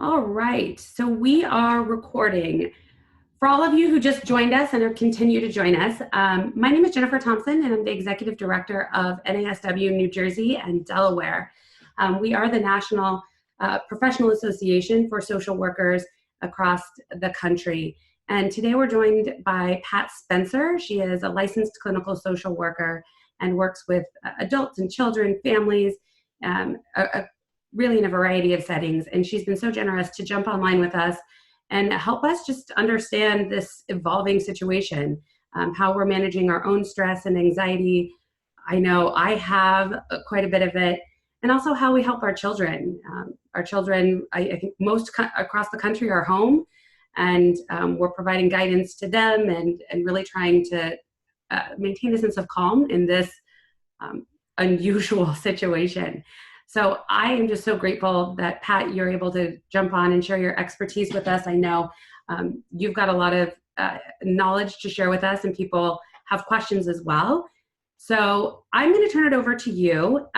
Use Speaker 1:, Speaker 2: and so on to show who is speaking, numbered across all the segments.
Speaker 1: All right, so we are recording. For all of you who just joined us and continue to join us, my name is Jennifer Thompson, and I'm the Executive Director of NASW New Jersey and Delaware. We are the National Professional Association for Social Workers across the country. And today we're joined by Pat Spencer. She is a licensed clinical social worker and works with adults and children, families, really in a variety of settings. And she's been so generous to jump online with us and help us just understand this evolving situation, how we're managing our own stress and anxiety. I know I have quite a bit of it, and also how we help our children. Our children, I think most across the country are home, and we're providing guidance to them and really trying to maintain a sense of calm in this unusual situation. So I am just so grateful that, Pat, you're able to jump on and share your expertise with us. I know you've got a lot of knowledge to share with us, and people have questions as well. So I'm going to turn it over to you.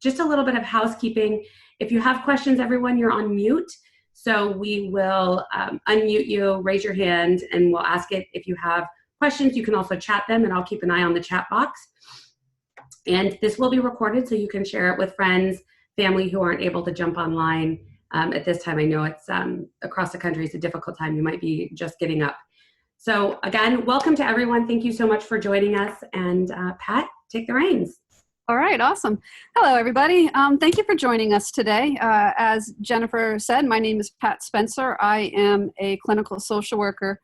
Speaker 1: Just a little bit of housekeeping. If you have questions, everyone, you're on mute. So we will unmute you, raise your hand, and we'll ask it. If you have questions, you can also chat them, and I'll keep an eye on the chat box. And this will be recorded so you can share it with friends, family who aren't able to jump online at this time. I know it's across the country, it's a difficult time. You might be just getting up. So again, welcome to everyone. Thank you so much for joining us. And Pat, take the reins.
Speaker 2: All right, awesome. Hello, everybody. Thank you for joining us today. As Jennifer said, my name is Pat Spencer. I am a clinical social worker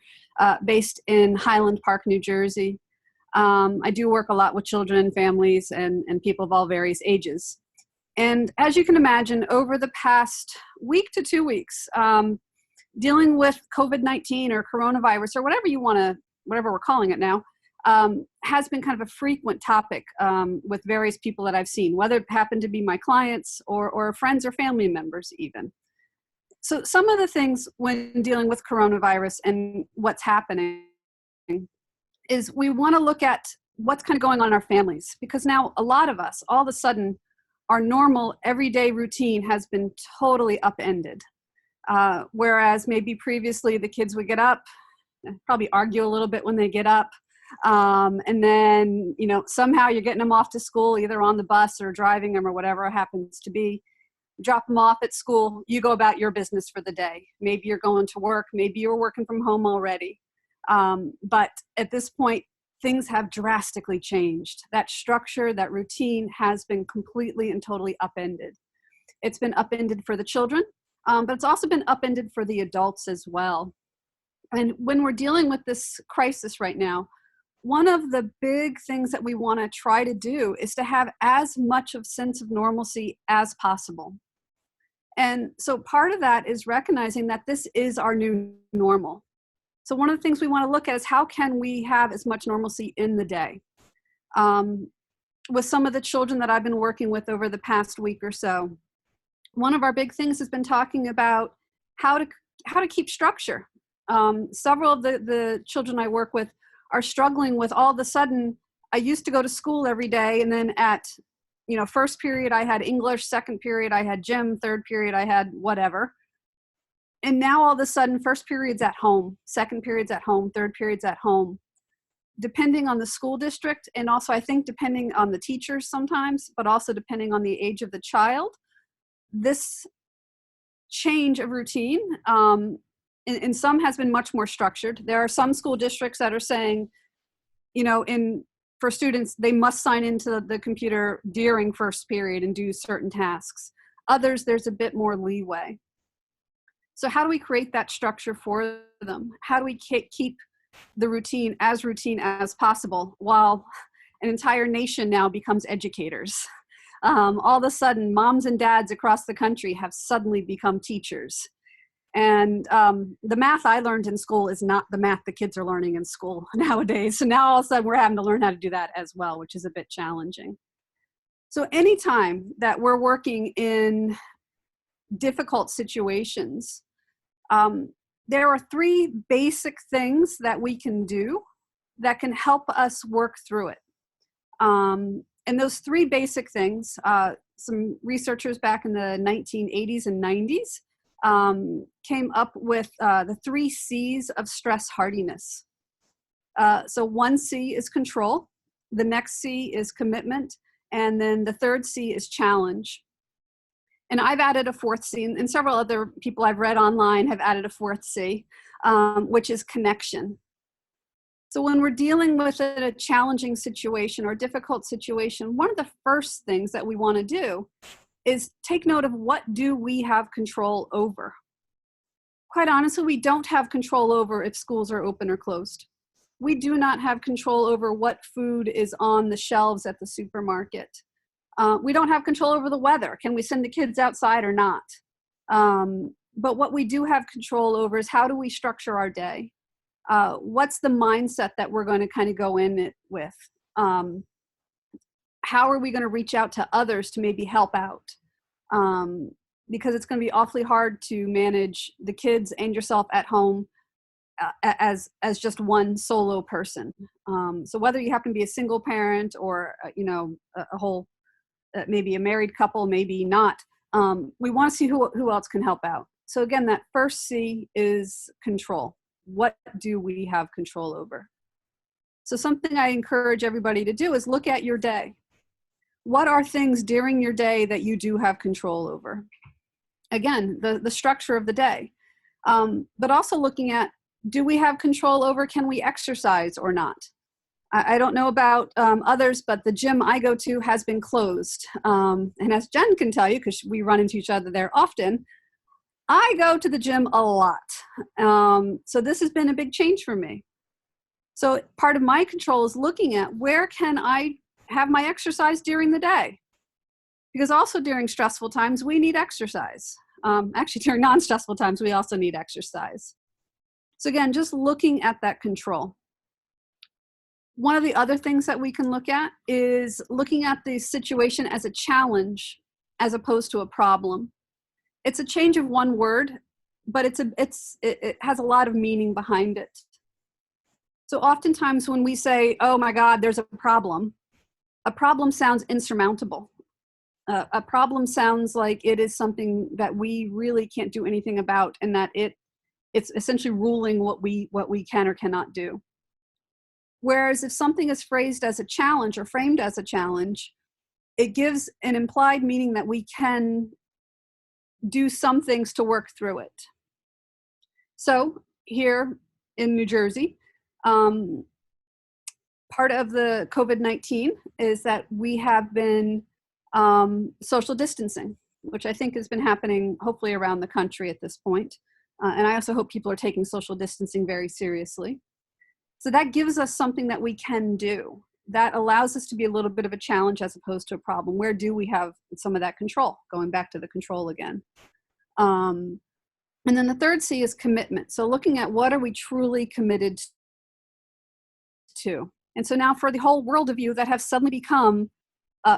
Speaker 2: based in Highland Park, New Jersey. I do work a lot with children, families, and people of all various ages. And as you can imagine, over the past week to 2 weeks, dealing with COVID-19 or coronavirus or whatever we're calling it now, has been kind of a frequent topic with various people that I've seen, whether it happened to be my clients or friends or family members even. So some of the things when dealing with coronavirus and what's happening is we want to look at what's kind of going on in our families, because now a lot of us, all of a sudden, our normal everyday routine has been totally upended. Whereas maybe previously the kids would get up, probably argue a little bit when they get up, and then somehow you're getting them off to school, either on the bus or driving them or whatever it happens to be. Drop them off at school, you go about your business for the day. Maybe you're going to work, maybe you're working from home already. But at this point, things have drastically changed. That structure, that routine has been completely and totally upended. It's been upended for the children, but it's also been upended for the adults as well. And when we're dealing with this crisis right now, one of the big things that we want to try to do is to have as much of sense of normalcy as possible. And so part of that is recognizing that this is our new normal. So one of the things we want to look at is how can we have as much normalcy in the day? With some of the children that I've been working with over the past week or so, one of our big things has been talking about how to keep structure. Several of the children I work with are struggling with all of a sudden, I used to go to school every day, and then at first period I had English, second period I had gym, third period I had whatever. And now all of a sudden, first period's at home, second period's at home, third period's at home, depending on the school district, and also I think depending on the teachers sometimes, but also depending on the age of the child. This change of routine in some has been much more structured. There are some school districts that are saying, for students, they must sign into the computer during first period and do certain tasks. Others, there's a bit more leeway. So how do we create that structure for them? How do we keep the routine as possible while an entire nation now becomes educators? All of a sudden, moms and dads across the country have suddenly become teachers. And the math I learned in school is not the math the kids are learning in school nowadays. So now all of a sudden we're having to learn how to do that as well, which is a bit challenging. So anytime that we're working in difficult situations, there are three basic things that we can do that can help us work through it. And those three basic things, some researchers back in the 1980s and 90s came up with the 3 C's of stress hardiness. So 1 C is control, the next C is commitment, and then the 3rd C is challenge. And I've added a 4th C, and several other people I've read online have added a 4th C, which is connection. So when we're dealing with a challenging situation or difficult situation, one of the first things that we want to do is take note of what do we have control over. Quite honestly, we don't have control over if schools are open or closed. We do not have control over what food is on the shelves at the supermarket. We don't have control over the weather. Can we send the kids outside or not? But what we do have control over is how do we structure our day? What's the mindset that we're going to kind of go in it with? How are we going to reach out to others to maybe help out? Because it's going to be awfully hard to manage the kids and yourself at home as just one solo person. So whether you happen to be a single parent or a whole maybe a married couple, maybe not, we want to see who else can help out. So again, that first C is control. What do we have control over? So something I encourage everybody to do is look at your day. What are things during your day that you do have control over? Again, the structure of the day, but also looking at, do we have control over, can we exercise or not? I don't know about others, but the gym I go to has been closed. And as Jen can tell you, because we run into each other there often, I go to the gym a lot. So this has been a big change for me. So part of my control is looking at where can I have my exercise during the day? Because also during stressful times, we need exercise. Actually, during non-stressful times, we also need exercise. So again, just looking at that control. One of the other things that we can look at is looking at the situation as a challenge as opposed to a problem. It's a change of one word, but it has a lot of meaning behind it. So oftentimes when we say, oh my God, there's a problem sounds insurmountable. A problem sounds like it is something that we really can't do anything about, and that it's essentially ruling what we can or cannot do. Whereas if something is phrased as a challenge or framed as a challenge, it gives an implied meaning that we can do some things to work through it. So here in New Jersey, part of the COVID-19 is that we have been social distancing, which I think has been happening hopefully around the country at this point. And I also hope people are taking social distancing very seriously. So that gives us something that we can do. That allows us to be a little bit of a challenge as opposed to a problem. Where do we have some of that control? Going back to the control again. And then the 3rd C is commitment. So looking at what are we truly committed to. And so now for the whole world of you that have suddenly become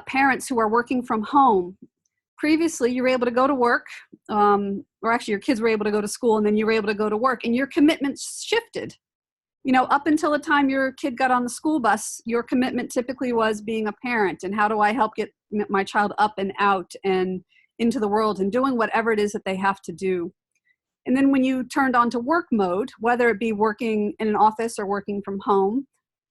Speaker 2: parents who are working from home, previously you were able to go to work, or actually your kids were able to go to school, and then you were able to go to work, and your commitments shifted. Up until the time your kid got on the school bus, your commitment typically was being a parent and how do I help get my child up and out and into the world and doing whatever it is that they have to do. And then when you turned on to work mode, whether it be working in an office or working from home,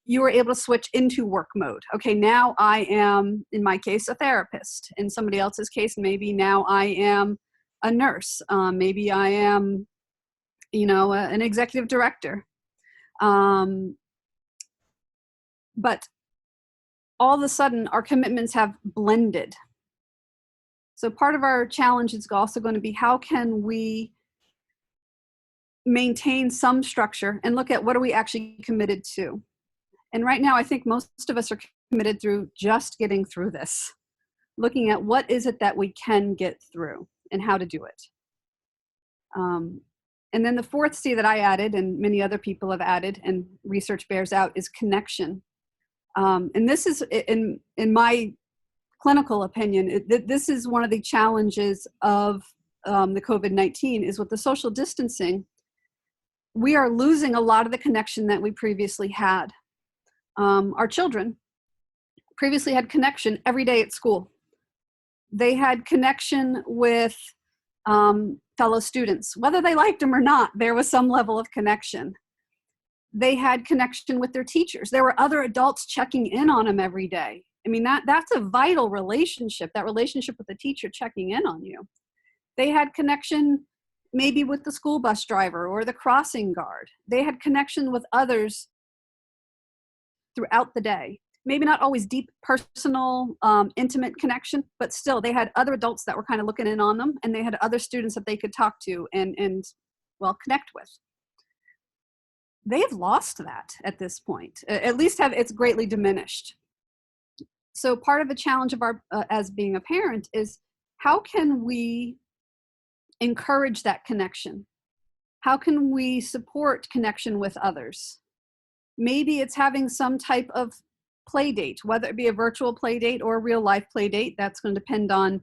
Speaker 2: you were able to switch into work mode. Okay, now I am, in my case, a therapist. In somebody else's case, maybe now I am a nurse. Maybe I am, an executive director. But all of a sudden, our commitments have blended. So part of our challenge is also going to be how can we maintain some structure and look at what are we actually committed to. And right now, I think most of us are committed through just getting through this, looking at what is it that we can get through and how to do it. And then the 4th C that I added, and many other people have added, and research bears out, is connection. And this is, in my clinical opinion, this is one of the challenges of the COVID-19 is with the social distancing. We are losing a lot of the connection that we previously had. Our children previously had connection every day at school. They had connection with fellow students. Whether they liked them or not, there was some level of connection. They had connection with their teachers. There were other adults checking in on them every day. I mean, that's a vital relationship, that relationship with the teacher checking in on you. They had connection maybe with the school bus driver or the crossing guard. They had connection with others throughout the day. Maybe not always deep, personal, intimate connection, but still they had other adults that were kind of looking in on them, and they had other students that they could talk to and well, connect with. They've lost that at this point. At least it's greatly diminished. So part of the challenge of our, as being a parent, is how can we encourage that connection? How can we support connection with others? Maybe it's having some type of play date, whether it be a virtual play date or a real life play date. That's going to depend on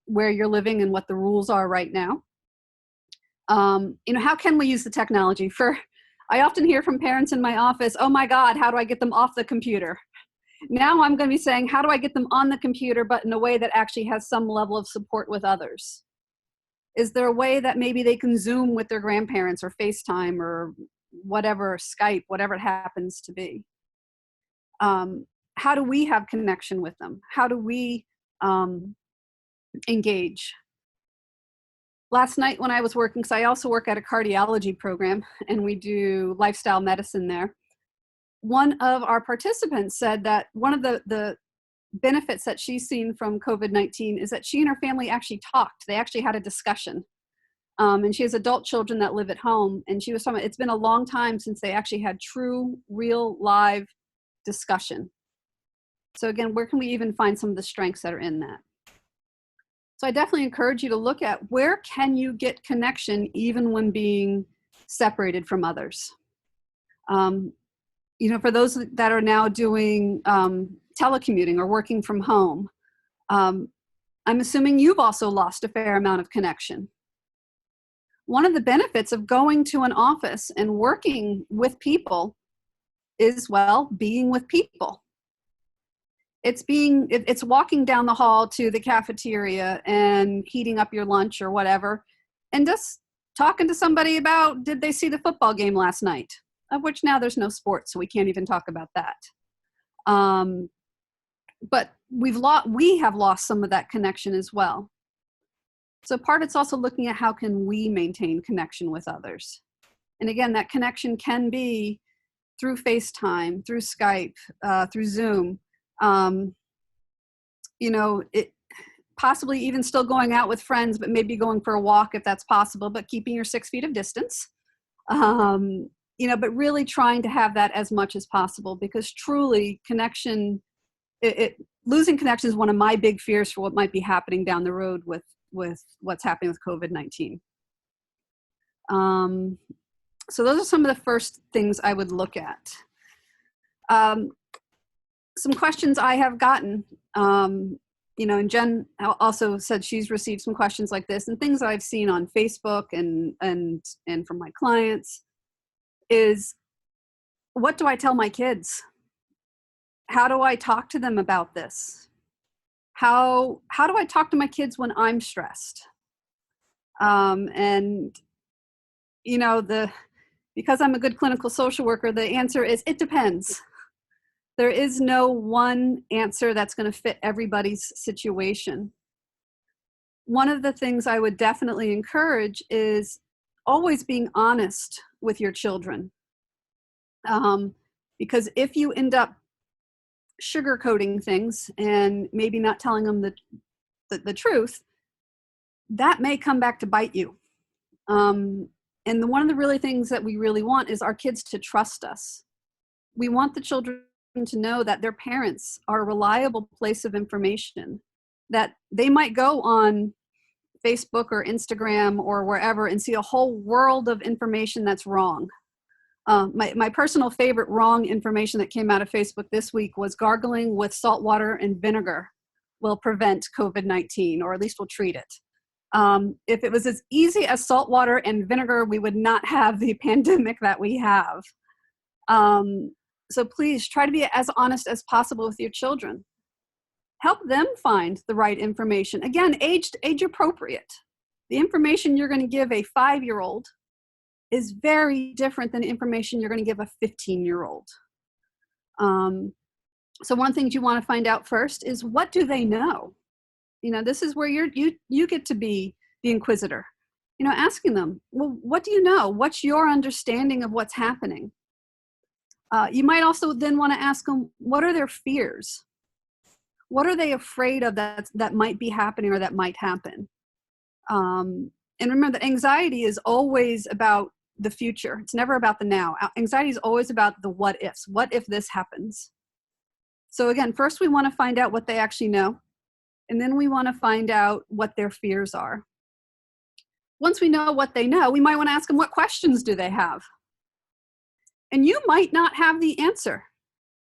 Speaker 2: where you're living and what the rules are right now. How can we use the technology? I often hear from parents in my office, oh my God, how do I get them off the computer? Now I'm going to be saying, how do I get them on the computer, but in a way that actually has some level of support with others? Is there a way that maybe they can Zoom with their grandparents or FaceTime or whatever, Skype, whatever it happens to be? How do we have connection with them? How do we engage? Last night when I was working, because I also work at a cardiology program and we do lifestyle medicine there, one of our participants said that one of the benefits that she's seen from COVID-19 is that she and her family actually talked. They actually had a discussion. And she has adult children that live at home. And she was talking about, it's been a long time since they actually had true, real, live discussion. So again, where can we even find some of the strengths that are in that? So I definitely encourage you to look at where can you get connection even when being separated from others. For those that are now doing telecommuting or working from home, I'm assuming you've also lost a fair amount of connection. One of the benefits of going to an office and working with people is, well, being with people. It's walking down the hall to the cafeteria and heating up your lunch or whatever, and just talking to somebody about, did they see the football game last night? Of which now there's no sports, so we can't even talk about that. But we have lost some of that connection as well. So it's also looking at how can we maintain connection with others. And again, that connection can be through FaceTime, through Skype, through Zoom. Possibly even still going out with friends, but maybe going for a walk if that's possible, but keeping your 6 feet of distance. But really trying to have that as much as possible, because truly connection, losing connection is one of my big fears for what might be happening down the road with what's happening with COVID-19. So those are some of the first things I would look at. Some questions I have gotten, and Jen also said she's received some questions like this, and things I've seen on Facebook and from my clients is, what do I tell my kids? How do I talk to them about this? How do I talk to my kids when I'm stressed? Because I'm a good clinical social worker, the answer is, it depends. There is no one answer that's going to fit everybody's situation. One of the things I would definitely encourage is always being honest with your children. Because if you end up sugarcoating things and maybe not telling them the truth, that may come back to bite you. And one of the really things that we really want is our kids to trust us. We want the children to know that their parents are a reliable place of information, that they might go on Facebook or Instagram or wherever and see a whole world of information that's wrong. My personal favorite wrong information that came out of Facebook this week was gargling with salt water and vinegar will prevent COVID-19, or at least will treat it. If it was as easy as salt water and vinegar, we would not have the pandemic that we have. So please try to be as honest as possible with your children. Help them find the right information. Again, age appropriate. The information you're going to give a 5-year-old is very different than the information you're going to give a 15-year-old. So one thing you want to find out first is, what do they know? This is where you get to be the inquisitor. Asking them, well, what do you know? What's your understanding of what's happening? You might also then want to ask them, what are their fears? What are they afraid of that might be happening or that might happen? And remember that anxiety is always about the future. It's never about the now. Anxiety is always about the what ifs. What if this happens? So again, first we want to find out what they actually know. And then we want to find out what their fears are. Once we know what they know, we might want to ask them, what questions do they have? And you might not have the answer.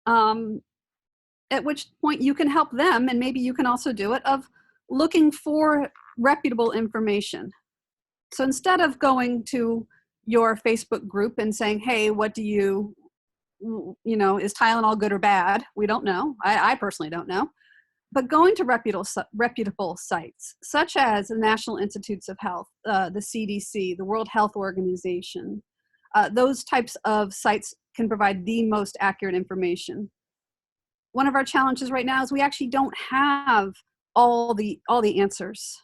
Speaker 2: At which point you can help them, and maybe you can also do it, of looking for reputable information. So instead of going to your Facebook group and saying, hey, what do is Tylenol good or bad? We don't know. I personally don't know. But going to reputable sites, such as the National Institutes of Health, the CDC, the World Health Organization, those types of sites can provide the most accurate information. One of our challenges right now is we actually don't have all the answers.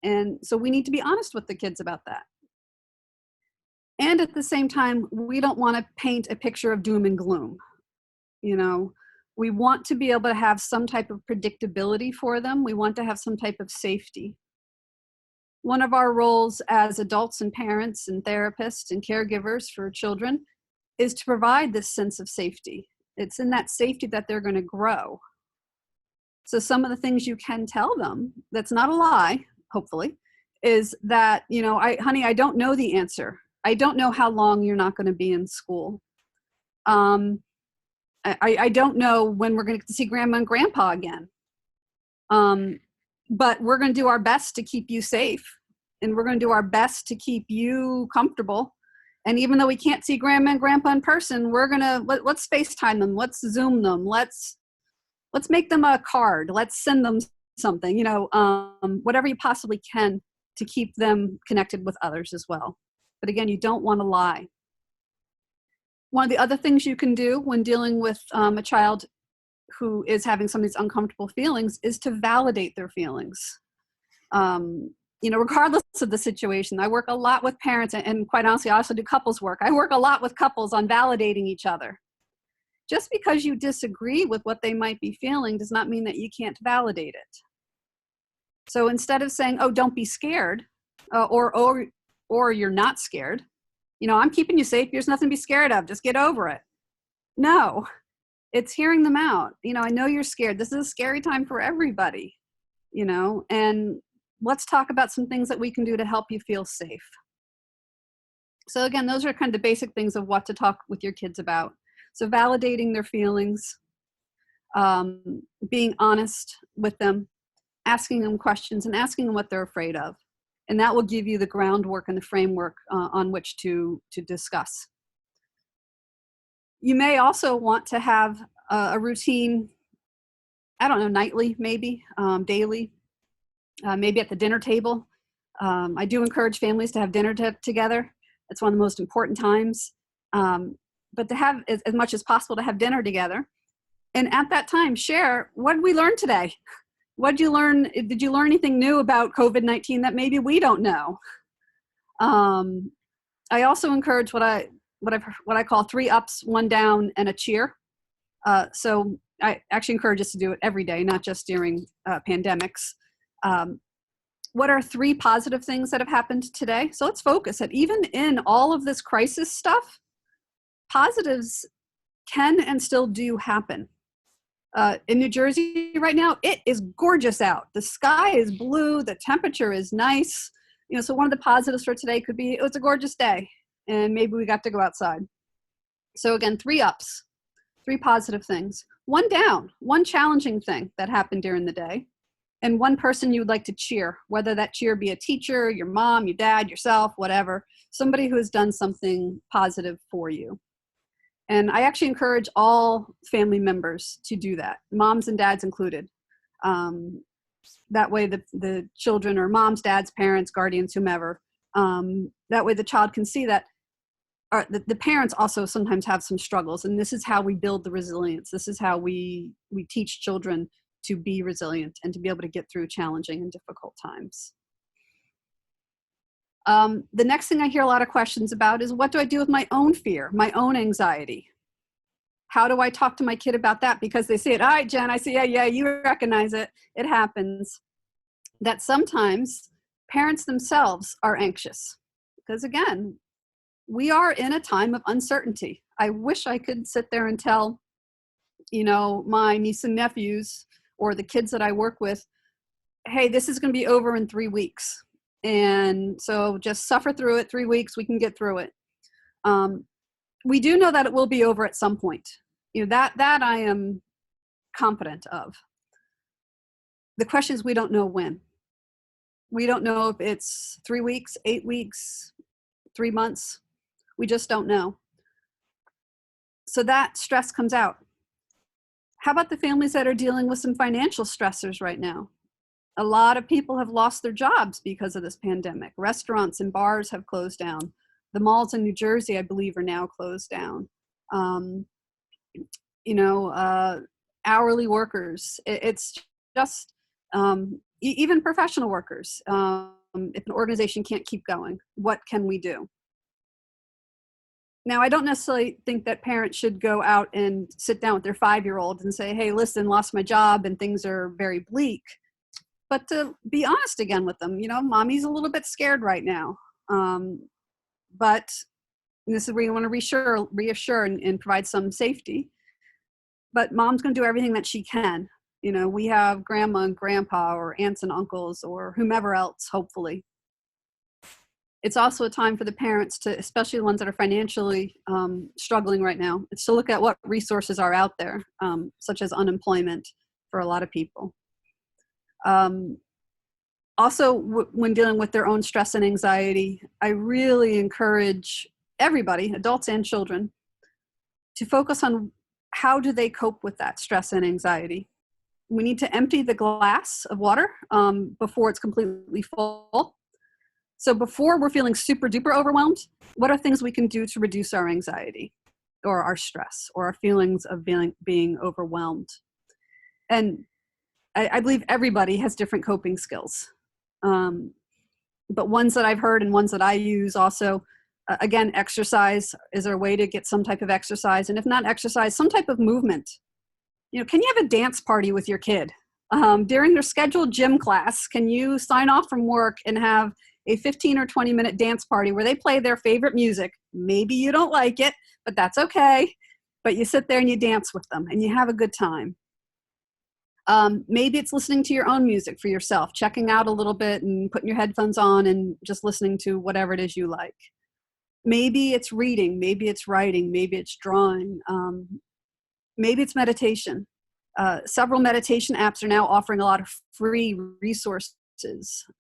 Speaker 2: And so we need to be honest with the kids about that. And at the same time, we don't want to paint a picture of doom and gloom. We want to be able to have some type of predictability for them. We want to have some type of safety. One of our roles as adults and parents and therapists and caregivers for children is to provide this sense of safety. It's in that safety that they're going to grow. So some of the things you can tell them, that's not a lie, hopefully, is that, honey, I don't know the answer. I don't know how long you're not going to be in school. I don't know when we're going to get to see grandma and grandpa again. But we're going to do our best to keep you safe, and we're going to do our best to keep you comfortable. And even though we can't see grandma and grandpa in person, we're going to, let's FaceTime them. Let's Zoom them. Let's make them a card. Let's send them something, whatever you possibly can to keep them connected with others as well. But again, you don't want to lie. One of the other things you can do when dealing with a child who is having some of these uncomfortable feelings is to validate their feelings. Regardless of the situation. I work a lot with parents, and quite honestly, I also do couples work. I work a lot with couples on validating each other. Just because you disagree with what they might be feeling does not mean that you can't validate it. So instead of saying, oh, don't be scared, or you're not scared, I'm keeping you safe. There's nothing to be scared of. Just get over it. No, it's hearing them out. I know you're scared. This is a scary time for everybody, and let's talk about some things that we can do to help you feel safe. So again, those are kind of the basic things of what to talk with your kids about. So validating their feelings, being honest with them, asking them questions, and asking them what they're afraid of. And that will give you the groundwork and the framework on which to discuss. You may also want to have a routine, nightly, maybe, daily, maybe at the dinner table. I do encourage families to have dinner together. It's one of the most important times. But to have, as much as possible, to have dinner together. And at that time, share, what did we learn today? What did you learn? Did you learn anything new about COVID-19 that maybe we don't know? I also encourage what I call 3 ups, 1 down, and a cheer. So I actually encourage us to do it every day, not just during pandemics. What are 3 positive things that have happened today? So let's focus that even in all of this crisis stuff, positives can and still do happen. In New Jersey right now, it is gorgeous out. The sky is blue. The temperature is nice. So one of the positives for today could be, it was a gorgeous day and maybe we got to go outside. So again, 3 ups, 3 positive things. 1 down, 1 challenging thing that happened during the day, and 1 person you would like to cheer, whether that cheer be a teacher, your mom, your dad, yourself, whatever, somebody who has done something positive for you. And I actually encourage all family members to do that, moms and dads included. That way the children, or moms, dads, parents, guardians, whomever, that way the child can see that the parents also sometimes have some struggles, and this is how we build the resilience. This is how we teach children to be resilient and to be able to get through challenging and difficult times. The next thing I hear a lot of questions about is, what do I do with my own fear, my own anxiety? How do I talk to my kid about that? Because they say it, all right, Jen, I say, yeah, you recognize it. It happens. That sometimes parents themselves are anxious. Because again, we are in a time of uncertainty. I wish I could sit there and tell, my niece and nephews or the kids that I work with, hey, this is going to be over in 3 weeks. And so just suffer through it. 3 weeks, we can get through it. We do know that it will be over at some point. That I am confident of. The question is, we don't know when. We don't know if it's 3 weeks, 8 weeks, 3 months. We just don't know. So that stress comes out. How about the families that are dealing with some financial stressors right now? A lot of people have lost their jobs because of this pandemic. Restaurants and bars have closed down. The malls in New Jersey, I believe, are now closed down. Hourly workers. It's just, even professional workers. If an organization can't keep going, what can we do? Now, I don't necessarily think that parents should go out and sit down with their 5-year-olds and say, hey, listen, lost my job and things are very bleak. But to be honest again with them, mommy's a little bit scared right now. But this is where you want to reassure and provide some safety. But mom's going to do everything that she can. We have grandma and grandpa or aunts and uncles or whomever else, hopefully. It's also a time for the parents to, especially the ones that are financially struggling right now, it's to look at what resources are out there, such as unemployment for a lot of people. Also, when dealing with their own stress and anxiety, I really encourage everybody, adults and children, to focus on how do they cope with that stress and anxiety. We need to empty the glass of water before it's completely full. So before we're feeling super duper overwhelmed, what are things we can do to reduce our anxiety or our stress or our feelings of being overwhelmed? And I believe everybody has different coping skills. But ones that I've heard and ones that I use also, again, exercise. Is there a way to get some type of exercise? And if not exercise, some type of movement. Can you have a dance party with your kid? During their scheduled gym class, can you sign off from work and have a 15 or 20 minute dance party where they play their favorite music? Maybe you don't like it, but that's okay. But you sit there and you dance with them and you have a good time. Maybe it's listening to your own music for yourself, checking out a little bit and putting your headphones on and just listening to whatever it is you like. Maybe it's reading, maybe it's writing, maybe it's drawing, maybe it's meditation. Several meditation apps are now offering a lot of free resources.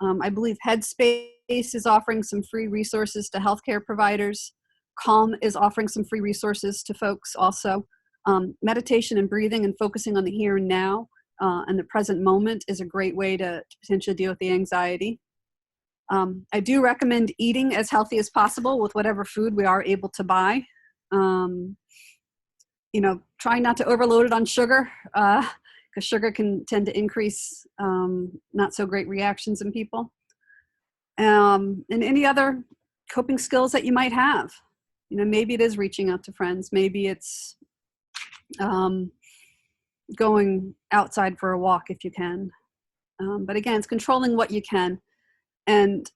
Speaker 2: I believe Headspace is offering some free resources to healthcare providers. Calm is offering some free resources to folks also. Meditation and breathing and focusing on the here and now and the present moment is a great way to potentially deal with the anxiety. I do recommend eating as healthy as possible with whatever food we are able to buy. Trying not to overload it on sugar, because sugar can tend to increase not so great reactions in people. And any other coping skills that you might have. Maybe it is reaching out to friends. Maybe it's going outside for a walk if you can. But again, it's controlling what you can. And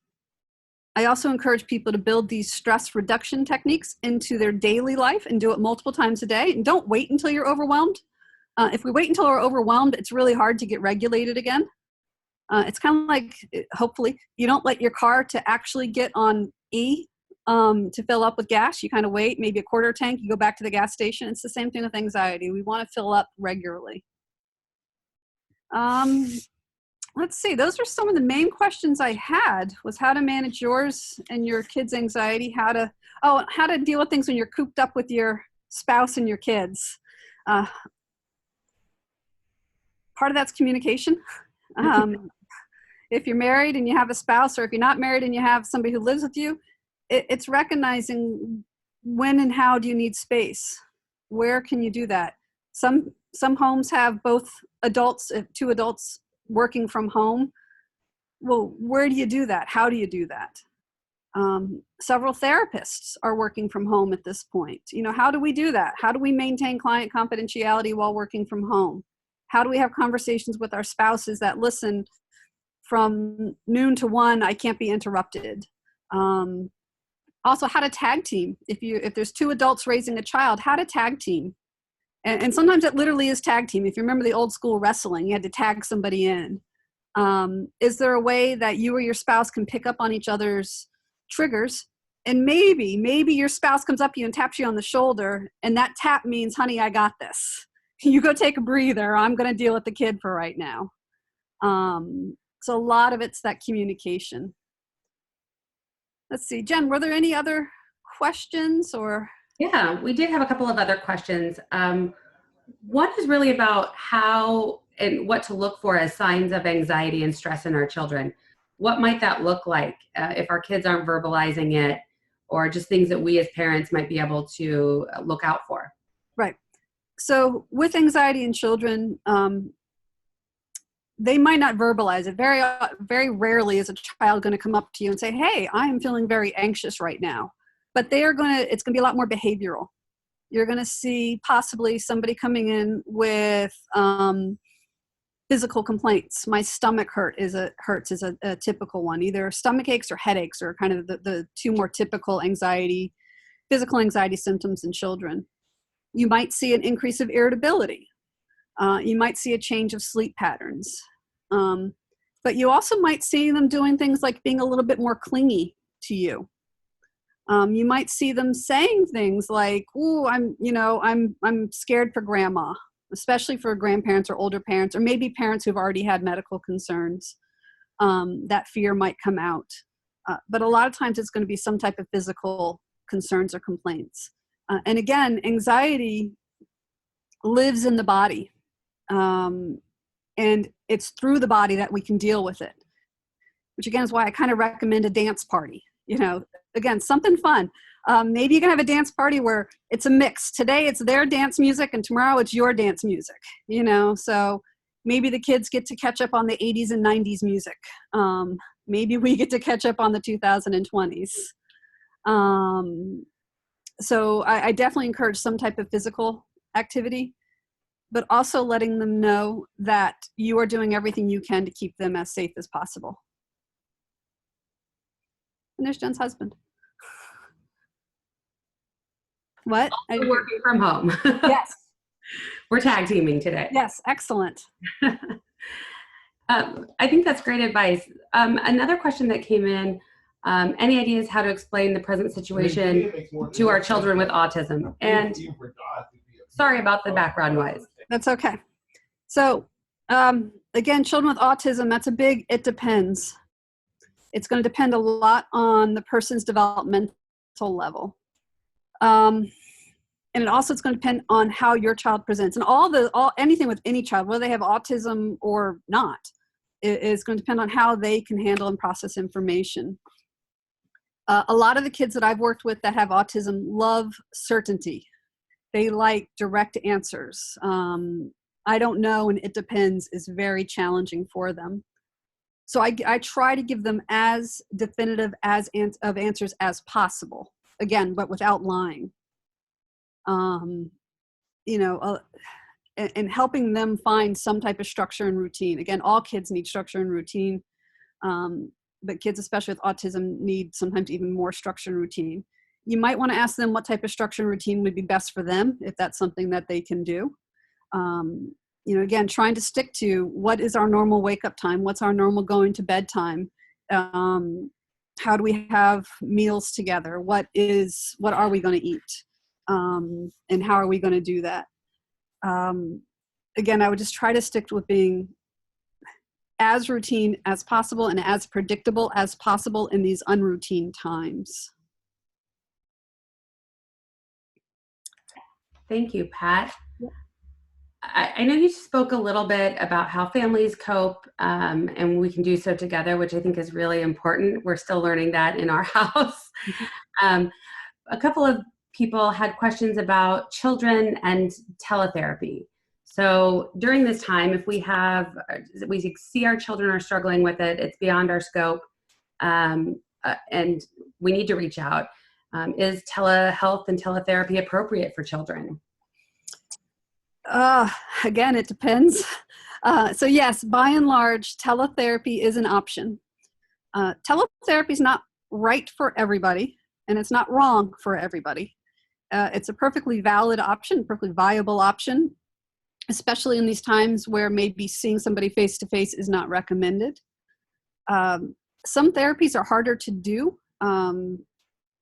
Speaker 2: I also encourage people to build these stress reduction techniques into their daily life and do it multiple times a day. And don't wait until you're overwhelmed. If we wait until we're overwhelmed, it's really hard to get regulated again. It's kind of like, hopefully, you don't let your car to actually get on E to fill up with gas. You kind of wait, maybe a quarter tank, you go back to the gas station. It's the same thing with anxiety. We want to fill up regularly. Let's see, those are some of the main questions I had, was how to manage yours and your kids' anxiety, how to deal with things when you're cooped up with your spouse and your kids. Part of that's communication. if you're married and you have a spouse, or if you're not married and you have somebody who lives with you, it's recognizing when and how do you need space? Where can you do that? Some homes have both adults, two adults working from home. Well, where do you do that? How do you do that? Several therapists are working from home at this point. You know, how do we do that? How do we maintain client confidentiality while working from home? How do we have conversations with our spouses that listen, from noon to 1, I can't be interrupted? Also, how to tag team. If there's two adults raising a child, how to tag team. And sometimes it literally is tag team. If you remember the old school wrestling, you had to tag somebody in. Is there a way that you or your spouse can pick up on each other's triggers? And maybe your spouse comes up to you and taps you on the shoulder, and that tap means, honey, I got this. You go take a breather. I'm going to deal with the kid for right now. So a lot of it's that communication. Let's see, Jen, were there any other questions or?
Speaker 1: Yeah, we did have a couple of other questions. One is really about how and what to look for as signs of anxiety and stress in our children. What might that look like if our kids aren't verbalizing it, or just things that we as parents might be able to look out for?
Speaker 2: Right. So with anxiety in children, they might not verbalize it. Very rarely is a child going to come up to you and say, hey, I am feeling very anxious right now. But it's going to be a lot more behavioral. You're going to see possibly somebody coming in with physical complaints. My stomach hurts is a typical one. Either stomach aches or headaches are kind of the two more typical physical anxiety symptoms in children. You might see an increase of irritability. You might see a change of sleep patterns. But you also might see them doing things like being a little bit more clingy to you. You might see them saying things like, "Ooh, I'm scared for grandma," especially for grandparents or older parents, or maybe parents who've already had medical concerns. That fear might come out. But a lot of times it's going to be some type of physical concerns or complaints. And again, anxiety lives in the body. And it's through the body that we can deal with it, which again is why I kind of recommend a dance party. Again, something fun. Maybe you can have a dance party where it's a mix. Today it's their dance music and tomorrow it's your dance music, so maybe the kids get to catch up on the 80s and 90s music. Maybe we get to catch up on the 2020s. So I definitely encourage some type of physical activity, but also letting them know that you are doing everything you can to keep them as safe as possible. And there's Jen's husband. What?
Speaker 1: We're working from home.
Speaker 2: Yes.
Speaker 1: We're tag teaming today.
Speaker 2: Yes, excellent.
Speaker 1: I think that's great advice. Another question that came in, any ideas how to explain the present situation to our children with autism? And sorry about the background noise.
Speaker 2: That's okay. So again, children with autism, that's a big, it depends. It's going to depend a lot on the person's developmental level. And it also is going to depend on how your child presents. And anything with any child, whether they have autism or not, is going to depend on how they can handle and process information. A lot of the kids that I've worked with that have autism love certainty. They like direct answers. I don't know, and it depends is very challenging for them. So I try to give them as definitive of answers as possible. Again, but without lying. And helping them find some type of structure and routine. Again, all kids need structure and routine, but kids, especially with autism, need sometimes even more structure and routine. You might want to ask them what type of structure and routine would be best for them, if that's something that they can do. Again, trying to stick to what is our normal wake-up time, what's our normal going to bed time, how do we have meals together, what are we going to eat, and how are we going to do that. Again, I would just try to stick with being as routine as possible and as predictable as possible in these unroutine times.
Speaker 1: Thank you, Pat. I know you spoke a little bit about how families cope, and we can do so together, which I think is really important. We're still learning that in our house. Um, a couple of people had questions about children and teletherapy. So during this time, if we see our children are struggling with it, it's beyond our scope, and we need to reach out. Is telehealth and teletherapy appropriate for children?
Speaker 2: Again, it depends. So yes, by and large, teletherapy is an option. Teletherapy is not right for everybody, and it's not wrong for everybody. It's a perfectly valid option, perfectly viable option, especially in these times where maybe seeing somebody face-to-face is not recommended. Some therapies are harder to do,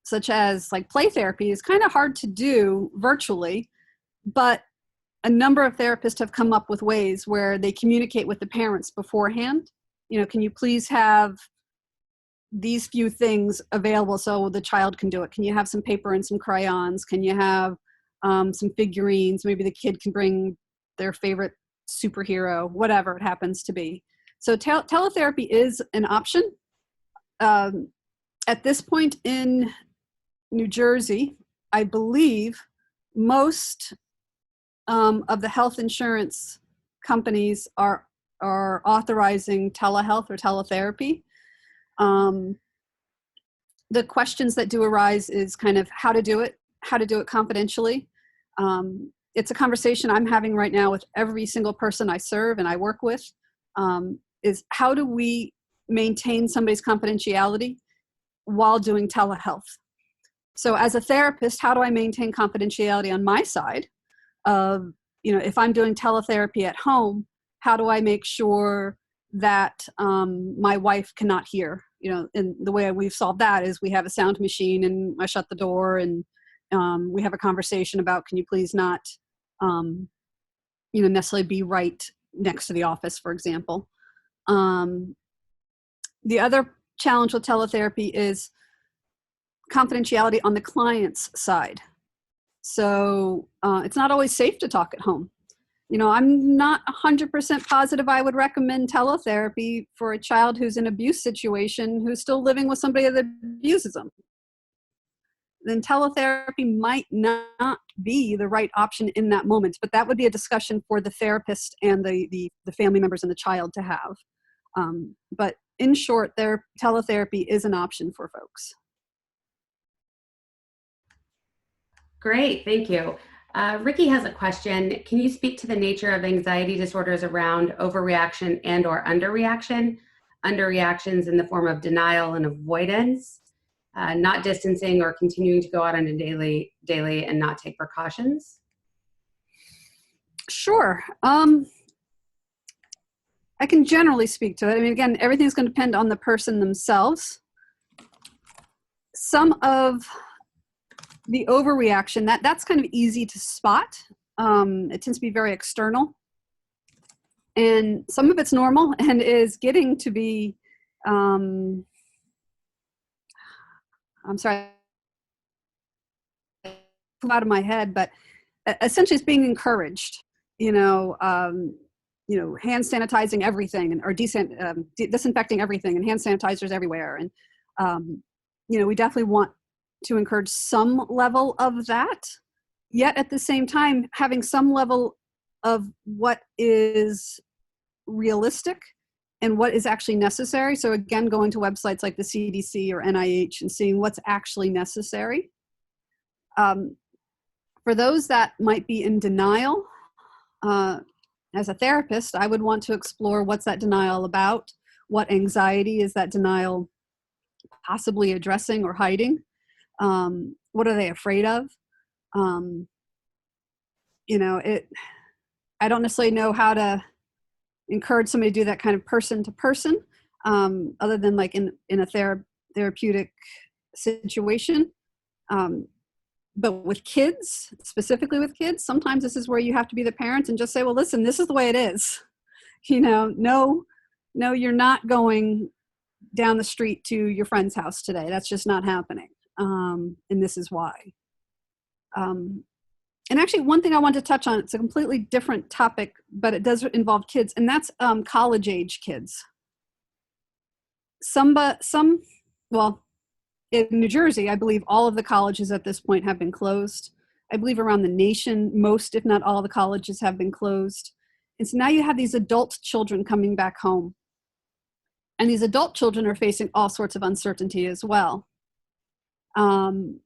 Speaker 2: such as like play therapy is kind of hard to do virtually, but a number of therapists have come up with ways where they communicate with the parents beforehand. You know, can you please have these few things available so the child can do it? Can you have some paper and some crayons? Can you have some figurines? Maybe the kid can bring their favorite superhero, whatever it happens to be. So teletherapy is an option. At this point in New Jersey, I believe most of the health insurance companies are authorizing telehealth or teletherapy. The questions that do arise is kind of how to do it confidentially. It's a conversation I'm having right now with every single person I serve and I work with, is how do we maintain somebody's confidentiality while doing telehealth? So as a therapist, how do I maintain confidentiality on my side of, if I'm doing teletherapy at home, how do I make sure that my wife cannot hear? And the way we've solved that is we have a sound machine and I shut the door and we have a conversation about, can you please not, necessarily be right next to the office, for example. The other challenge with teletherapy is confidentiality on the client's side. So it's not always safe to talk at home. I'm not 100% positive I would recommend teletherapy for a child who's in an abuse situation, who's still living with somebody that abuses them. Then teletherapy might not be the right option in that moment, but that would be a discussion for the therapist and the family members and the child to have. But in short, teletherapy is an option for folks.
Speaker 1: Great, thank you. Ricky has a question. Can you speak to the nature of anxiety disorders around overreaction and or underreaction? Underreactions in the form of denial and avoidance, not distancing or continuing to go out on a daily and not take precautions?
Speaker 2: Sure. I can generally speak to it. I mean, again, everything's going to depend on the person themselves. Some of the overreaction, that's kind of easy to spot. It tends to be very external. And some of it's normal and is getting to be, I'm sorry, out of my head, but essentially it's being encouraged, hand sanitizing everything or disinfecting everything and hand sanitizers everywhere. And, we definitely want to encourage some level of that, yet at the same time, having some level of what is realistic and what is actually necessary. So again, going to websites like the CDC or NIH and seeing what's actually necessary. For those that might be in denial, as a therapist, I would want to explore what's that denial about, what anxiety is that denial possibly addressing or hiding. What are they afraid of? I don't necessarily know how to encourage somebody to do that kind of person to person, other than like in a therapeutic situation. But with kids, specifically with kids, sometimes this is where you have to be the parent and just say, well, listen, this is the way it is. No, you're not going down the street to your friend's house today. That's just not happening. And this is why. And actually, one thing I want to touch on, it's a completely different topic, but it does involve kids, and that's college-age kids. Well, in New Jersey, I believe all of the colleges at this point have been closed. I believe around the nation, most, if not all, the colleges have been closed. And so now you have these adult children coming back home. And these adult children are facing all sorts of uncertainty as well. You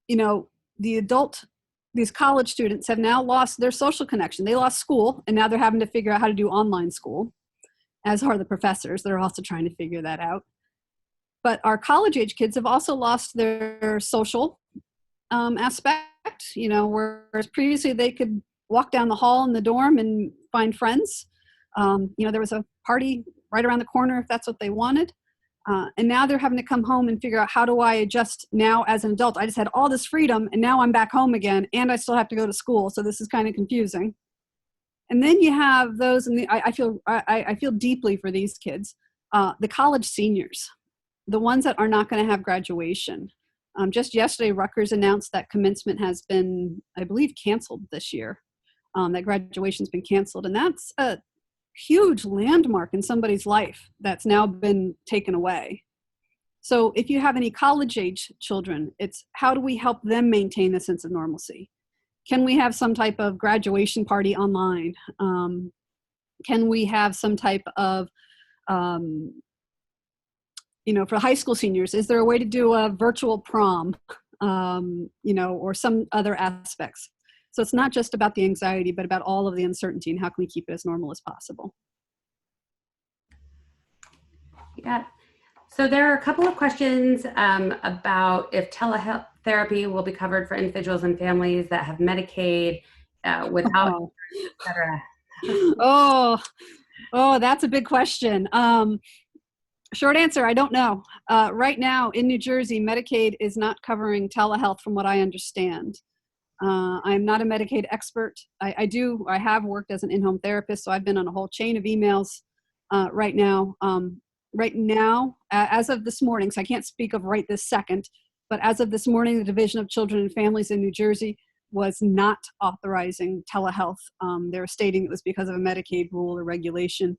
Speaker 2: know, these college students have now lost their social connection. They lost school, and now they're having to figure out how to do online school, as are the professors. They're also trying to figure that out. But our college-age kids have also lost their social aspect, you know, whereas previously they could walk down the hall in the dorm and find friends. You know, there was a party right around the corner if that's what they wanted. And now they're having to come home and figure out, how do I adjust now as an adult? I just had all this freedom, and now I'm back home again, and I still have to go to school. So this is kind of confusing. And then you have those, and I feel deeply for these kids, the college seniors, the ones that are not going to have graduation. Just yesterday, Rutgers announced that commencement has been, I believe, canceled this year. That graduation's been canceled, and that's a huge landmark in somebody's life that's now been taken away. So if you have any college-age children, it's how do we help them maintain a sense of normalcy? Can we have some type of graduation party online? Can we have some type of, you know, for high school seniors, is there a way to do a virtual prom, you know, or some other aspects? So it's not just about the anxiety, but about all of the uncertainty and how can we keep it as normal as possible.
Speaker 1: Yeah. So there are a couple of questions about if teletherapy will be covered for individuals and families that have Medicaid without, et cetera.
Speaker 2: Oh, that's a big question. Short answer, I don't know. Right now in New Jersey, Medicaid is not covering telehealth from what I understand. I'm not a Medicaid expert. I have worked as an in-home therapist, so I've been on a whole chain of emails right now. As of this morning, so I can't speak of right this second, but as of this morning, the Division of Children and Families in New Jersey was not authorizing telehealth. They were stating it was because of a Medicaid rule or regulation.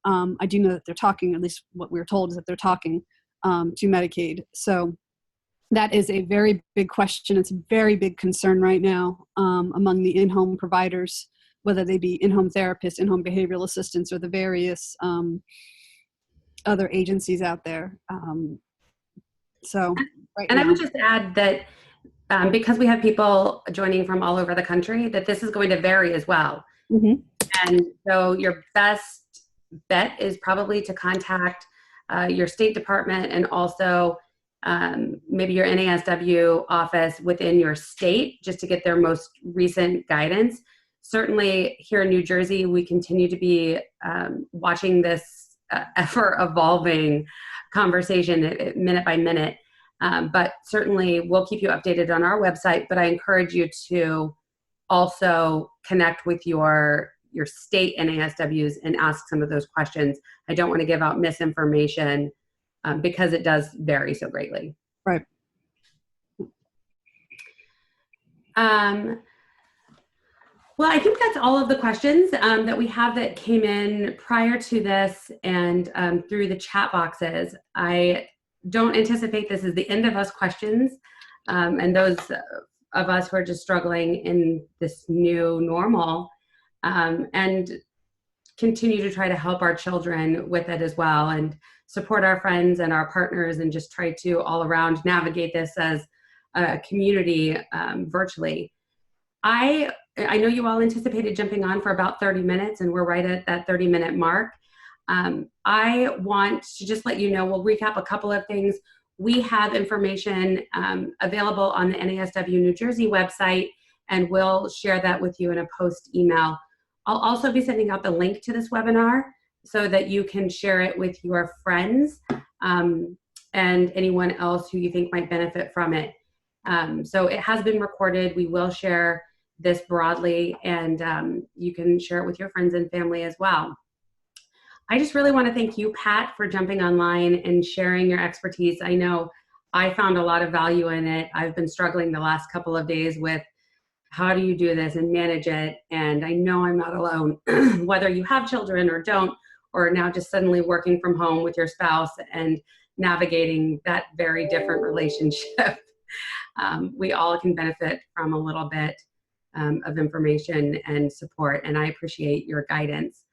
Speaker 2: I do know that they're talking, at least what we were told is that they're talking to Medicaid. So that is a very big question. It's a very big concern right now among the in-home providers, whether they be in-home therapists, in-home behavioral assistants, or the various other agencies out there.
Speaker 1: I would just add that because we have people joining from all over the country, that this is going to vary as well.
Speaker 2: Mm-hmm.
Speaker 1: And so your best bet is probably to contact your state department and also maybe your NASW office within your state, just to get their most recent guidance. Certainly here in New Jersey, we continue to be watching this ever evolving conversation minute by minute. But certainly we'll keep you updated on our website, but I encourage you to also connect with your state NASWs and ask some of those questions. I don't want to give out misinformation because it does vary so greatly.
Speaker 2: Right.
Speaker 1: Well, I think that's all of the questions that we have that came in prior to this and through the chat boxes. I don't anticipate this is the end of us questions and those of us who are just struggling in this new normal and continue to try to help our children with it as well and support our friends and our partners and just try to all around navigate this as a community virtually. I know you all anticipated jumping on for about 30 minutes and we're right at that 30-minute mark. I want to just let you know, we'll recap a couple of things. We have information available on the NASW New Jersey website, and we'll share that with you in a post email. I'll also be sending out the link to this webinar so that you can share it with your friends and anyone else who you think might benefit from it. So it has been recorded. We will share this broadly, and you can share it with your friends and family as well. I just really want to thank you, Pat, for jumping online and sharing your expertise. I know I found a lot of value in it. I've been struggling the last couple of days with how do you do this and manage it? And I know I'm not alone, whether you have children or don't, or now just suddenly working from home with your spouse and navigating that very different relationship. We all can benefit from a little bit of information and support, and I appreciate your guidance.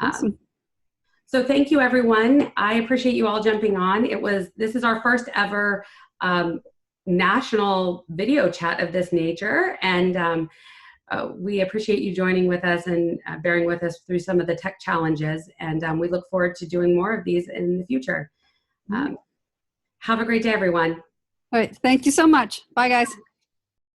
Speaker 2: Awesome.
Speaker 1: So thank you, everyone. I appreciate you all jumping on. This is our first ever national video chat of this nature, and we appreciate you joining with us and bearing with us through some of the tech challenges, and we look forward to doing more of these in the future. Have a great day, everyone.
Speaker 2: All right. Thank you so much. Bye, guys.